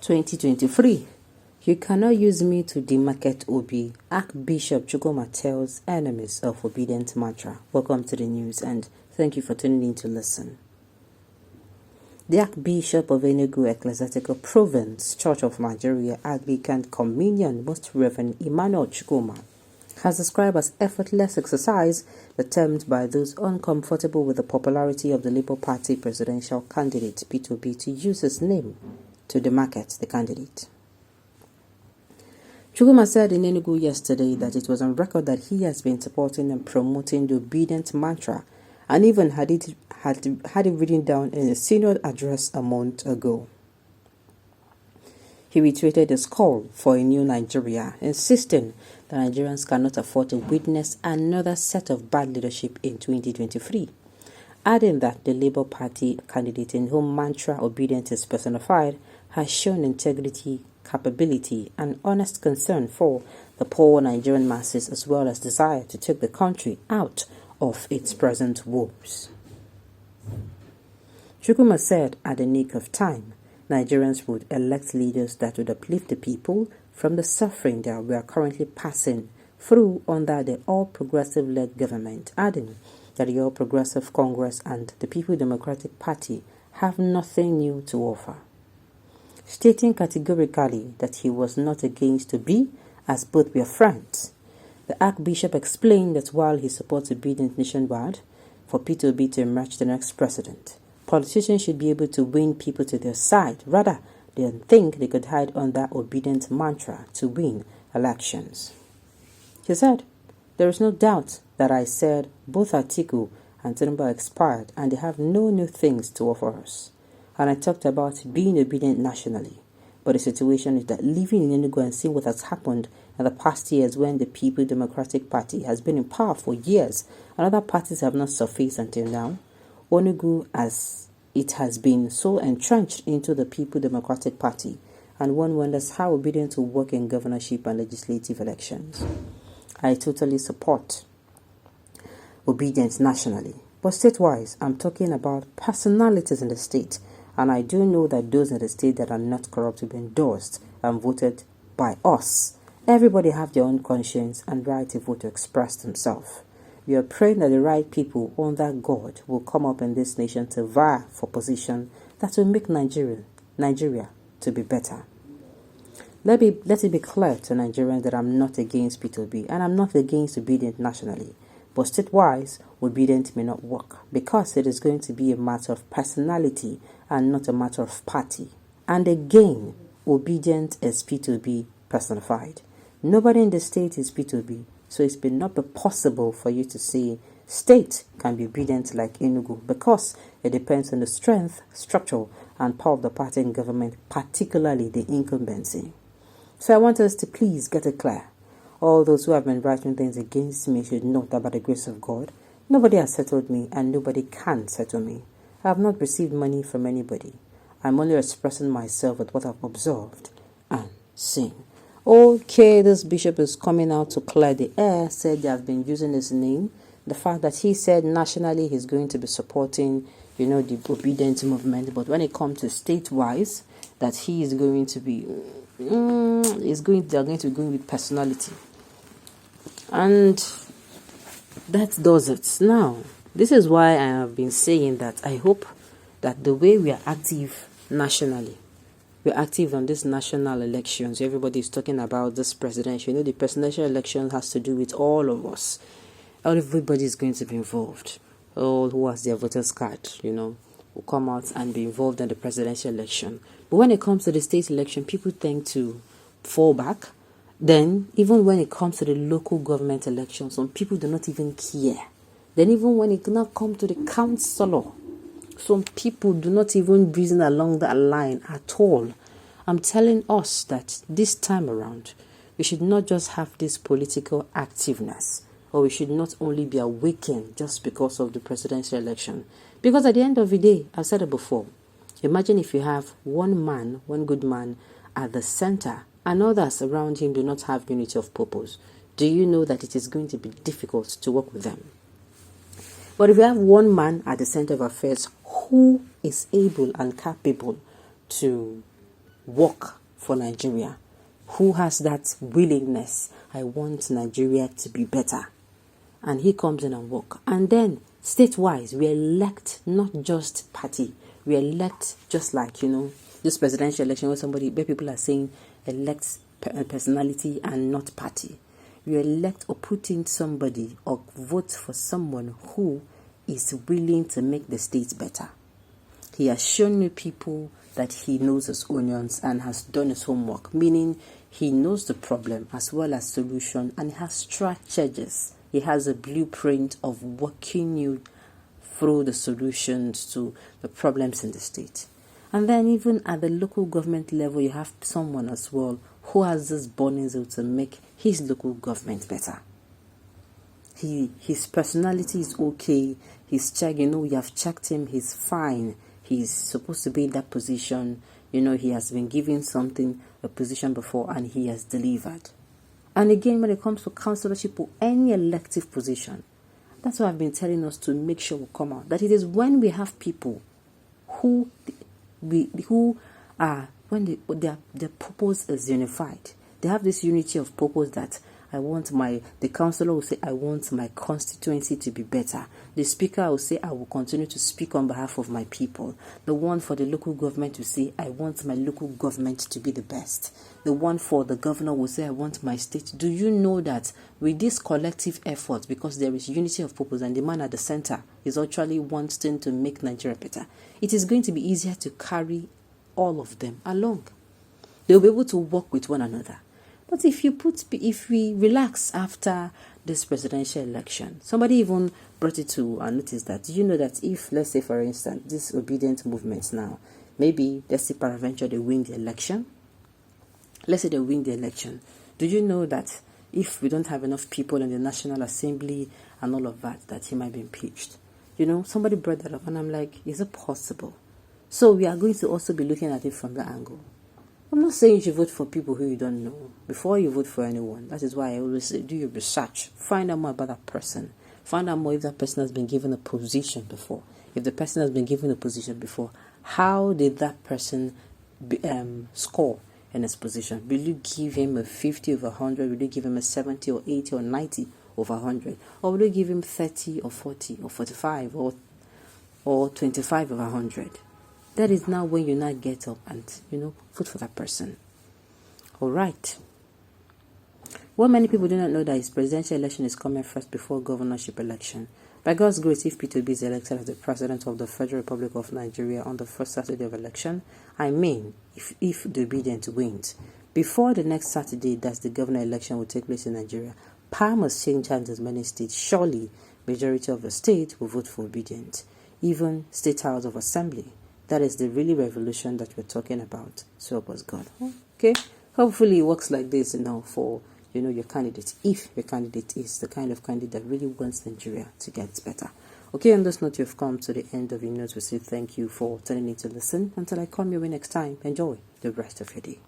2023. You cannot use me to demarket OB. Archbishop CHUKWUMA tells enemies of obedient mantra. Welcome to the news and thank you for tuning in to listen. The Archbishop of Enugu Ecclesiastical Province, Church of Nigeria, Anglican Communion, Most Reverend Emmanuel CHUKWUMA, has described as effortless exercise attempt by those uncomfortable with the popularity of the Labour Party presidential candidate Peter Obi to use his name to demarket the candidate. CHUKWUMA said in Enugu yesterday that it was on record that he has been supporting and promoting the obedient mantra and even had it written down in a synod address a month ago. He reiterated his call for a new Nigeria, insisting that Nigerians cannot afford to witness another set of bad leadership in 2023, adding that the Labour Party candidate in whom mantra obedience is personified has shown integrity, capability, and honest concern for the poor Nigerian masses as well as desire to take the country out of its present woes. CHUKWUMA said at the nick of time, Nigerians would elect leaders that would uplift the people from the suffering that we are currently passing through under the All-Progressive-led government, adding that the All-Progressive Congress and the People Democratic Party have nothing new to offer. Stating categorically that he was not against Obi, as both were friends, the Archbishop explained that while he supports obedience nationwide for Peter Obi to emerge the next president, politicians should be able to win people to their side rather than think they could hide under obedient mantra to win elections. He said, "There is no doubt that I said both Atiku and Tinubu expired and they have no new things to offer us. And I talked about being obedient nationally. But the situation is that living in Enugu and seeing what has happened in the past years when the People Democratic Party has been in power for years and other parties have not surfaced until now, Enugu as it has been so entrenched into the People Democratic Party, and one wonders how obedience will work in governorship and legislative elections. I totally support obedience nationally, but state-wise, I'm talking about personalities in the state, and I do know that those in the state that are not corrupt will be endorsed and voted by us. Everybody have their own conscience and right to vote to express themselves. We are praying that the right people under God will come up in this nation to vie for position that will make Nigeria to be better. Let it be clear to Nigerians that I'm not against Peter Obi and I'm not against obedience nationally. But state-wise, obedience may not work because it is going to be a matter of personality and not a matter of party. And again, obedience is Peter Obi personified. Nobody in the state is Peter Obi. So it may not be possible for you to say state can be obedient like Enugu because it depends on the strength, structure, and power of the party in government, particularly the incumbency. So I want us to please get it clear. All those who have been writing things against me should know that by the grace of God, nobody has settled me and nobody can settle me. I have not received money from anybody. I'm only expressing myself with what I've observed and seen. Okay, this bishop is coming out to clear the air, said they have been using his name. The fact that he said nationally he's going to be supporting, the obedience movement, but when it comes to state-wise, that he is going to be, they're going to be going with personality. And that does it. Now, this is why I have been saying that I hope that the way we are active nationally, we're active on these national elections. Everybody is talking about this presidential. The presidential election has to do with all of us. Everybody is going to be involved. All who has their voters card, will come out and be involved in the presidential election. But when it comes to the state election, people tend to fall back. Then, even when it comes to the local government election, some people do not even care. Then even when it now comes to the councillor, some people do not even reason along that line at all. I'm telling us that this time around, we should not just have this political activeness, or we should not only be awakened just because of the presidential election. Because at the end of the day, I've said it before, imagine if you have one good man at the center, and others around him do not have unity of purpose. Do you know that it is going to be difficult to work with them? But if you have one man at the center of affairs who is able and capable to work for Nigeria, who has that willingness, I want Nigeria to be better. And he comes in and work. And then, state-wise, we elect not just party. We elect just like, this presidential election where people are saying elect personality and not party. You elect or put in somebody or vote for someone who is willing to make the state better. He has shown you people that he knows his onions and has done his homework, meaning he knows the problem as well as solution and has strategies. He has a blueprint of working you through the solutions to the problems in the state. And then even at the local government level, you have someone as well who has this burning zeal to make his local government better. His personality is okay. He's checked, you have checked him, he's fine. He's supposed to be in that position. He has been given a position before, and he has delivered. And again, when it comes to councillorship or any elective position, that's what I've been telling us to make sure we come out. That it is when we have people who are, when their purpose is unified. They have this unity of purpose that the councillor will say, I want my constituency to be better. The speaker will say, I will continue to speak on behalf of my people. The one for the local government will say, I want my local government to be the best. The one for the governor will say, I want my state. Do you know that with this collective effort, because there is unity of purpose and the man at the center is actually wanting to make Nigeria better, it is going to be easier to carry all of them along. They'll be able to work with one another. But if we relax after this presidential election, somebody even brought it to our notice that, do you know that if, let's say for instance, this obedient movements now, maybe let's say peradventure they win the election. Let's say they win the election. Do you know that if we don't have enough people in the National Assembly and all of that he might be impeached? Somebody brought that up and I'm like, is it possible? So we are going to also be looking at it from that angle. I'm not saying you should vote for people who you don't know before you vote for anyone. That is why I always say, do your research. Find out more about that person. Find out more if that person has been given a position before. If the person has been given a position before, how did that person score in his position? Will you give him a 50 over 100? Will you give him a 70 or 80 or 90 over 100? Or will you give him 30 or 40 or 45 or 25 over 100? That is now when you now get up and, vote for that person. All right. What many people do not know that his presidential election is coming first before governorship election. By God's grace, if P2B is elected as the president of the Federal Republic of Nigeria on the first Saturday of election, if the obedient wins, before the next Saturday that the governor election will take place in Nigeria, power must change hands in many states. Surely, majority of the states will vote for obedient. Even State House of Assembly. That is the really revolution that we're talking about. So help us God. Okay? Hopefully it works like this, for, your candidate. If your candidate is the kind of candidate that really wants Nigeria to get better. Okay, on this note, you've come to the end of your notes. We say thank you for turning in to listen. Until I come your way next time, enjoy the rest of your day.